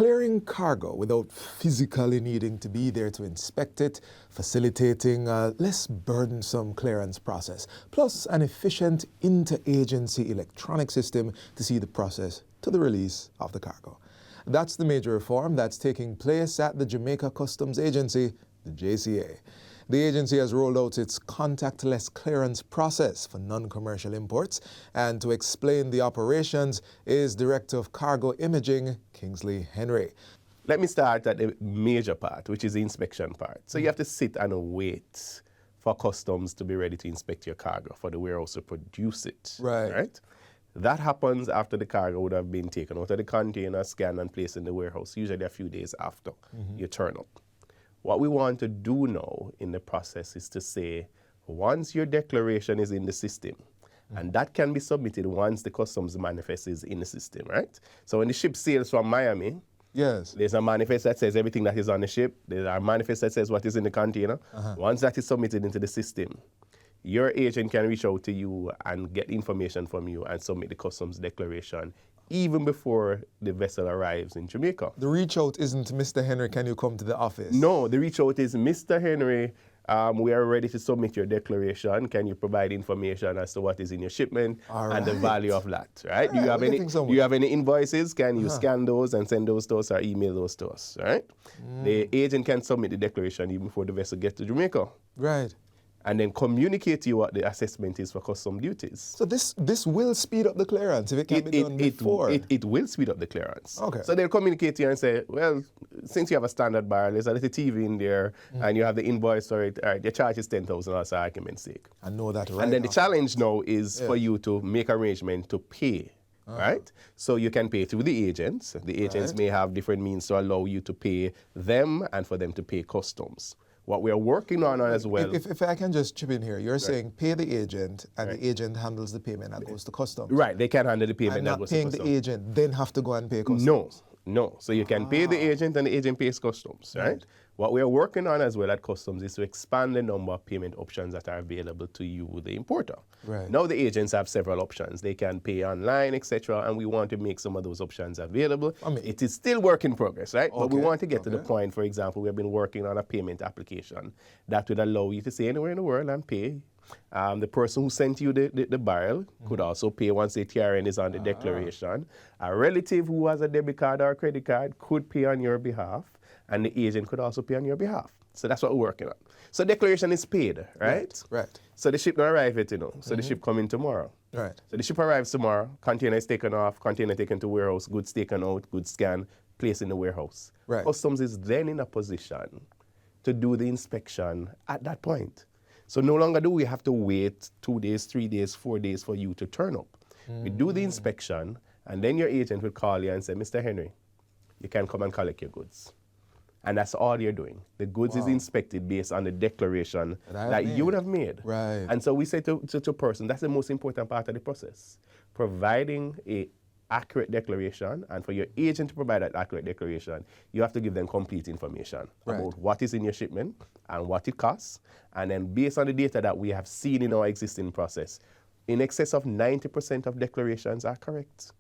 clearing cargo without physically needing to be there to inspect it, facilitating a less burdensome clearance process, plus an efficient interagency electronic system to see the process to the release of the cargo. That's the major reform that's taking place at the Jamaica Customs Agency, the JCA. The agency has rolled out its contactless clearance process for non-commercial imports, and to explain the operations is Director of Cargo Imaging, Kingsley Henry. Let me start at the major part, which is the inspection part. So you have to sit and wait for customs to be ready to inspect your cargo, for the warehouse to produce it. Right? That happens after the cargo would have been taken out of the container, scanned, and placed in the warehouse, usually a few days after you turn up. What we want to do now in the process is to say, once your declaration is in the system, and that can be submitted once the customs manifest is in the system, right? So when the ship sails from Miami, there's a manifest that says everything that is on the ship. There's a manifest that says what is in the container. Once that is submitted into the system, your agent can reach out to you and get information from you and submit the customs declaration even before the vessel arrives in Jamaica. The reach out isn't, Mr. Henry, can you come to the office? No, the reach out is, Mr. Henry, we are ready to submit your declaration. Can you provide information as to what is in your shipment and the value of that, right? Do you have any invoices? Can you scan those and send those to us or email those to us, right? The agent can submit the declaration even before the vessel gets to Jamaica. Right. And then communicate to you what the assessment is for custom duties. So this will speed up the clearance if it can be done before? It will speed up the clearance. Okay. So they'll communicate to you and say, well, since you have a standard barrel, there's a little TV in there, and you have the invoice for it, all right, your charge is 10,000 as argument's sake. I know that right And then now. the challenge now is for you to make arrangement to pay. Right? So you can pay through the agents. The agents may have different means to allow you to pay them and for them to pay customs. What we are working on as well. If I can just chip in here, you're saying pay the agent and the agent handles the payment that goes to customs. Right, they can handle the payment that goes to customs. And not paying the agent, then have to go and pay customs. No. So you can pay the agent and the agent pays customs, right? What we are working on as well at customs is to expand the number of payment options that are available to you, the importer. Now the agents have several options. They can pay online, etc., and we want to make some of those options available. I mean, it is still work in progress, right? But we want to get to the point, for example, we have been working on a payment application that would allow you to stay anywhere in the world and pay. The person who sent you the barrel could also pay once the TRN is on the declaration. A relative who has a debit card or a credit card could pay on your behalf, and the agent could also pay on your behalf. So that's what we're working on. So declaration is paid, right? Right. So the ship don't arrive yet, So the ship come in tomorrow. Right. So the ship arrives tomorrow, container is taken off, container taken to warehouse, goods taken out, goods scanned, placed in the warehouse. Right. Customs is then in a position to do the inspection at that point. So no longer do we have to wait 2 days, 3 days, 4 days for you to turn up. We do the inspection, and then your agent will call you and say, Mr. Henry, you can come and collect your goods. And that's all you're doing. The goods is inspected based on the declaration that you would have made. Right. And so we say to a person, that's the most important part of the process. Providing a accurate declaration, and for your agent to provide that accurate declaration, you have to give them complete information about what is in your shipment and what it costs. And then based on the data that we have seen in our existing process, in excess of 90% of declarations are correct.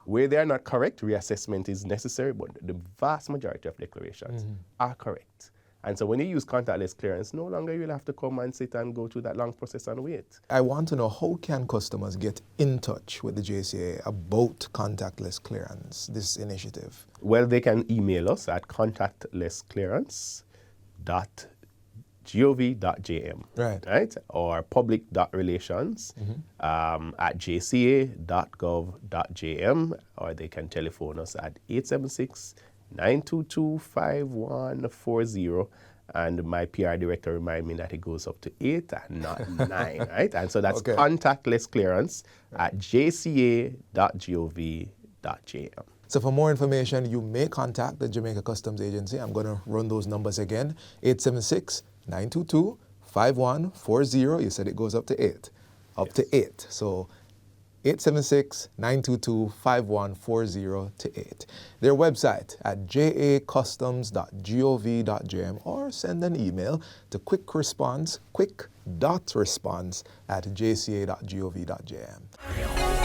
Where they are not correct, reassessment is necessary, but the vast majority of declarations are correct. And so when you use contactless clearance, no longer you'll have to come and sit and go through that long process and wait. I want to know, how can customers get in touch with the JCA about contactless clearance, this initiative? Well, they can email us at contactlessclearance.gov.jm. Right? Or public.relations at jca.gov.jm, or they can telephone us at 876-922-5140, and my PR director remind me that it goes up to 8 and not 9, right? And so that's contactless clearance at jca.gov.jm. So for more information, you may contact the Jamaica Customs Agency. I'm going to run those numbers again. 876-922-5140. You said it goes up to 8. Up to 8. So 876-922-5140 to 8. Their website at jacustoms.gov.jm, or send an email to quick.response@jca.gov.jm.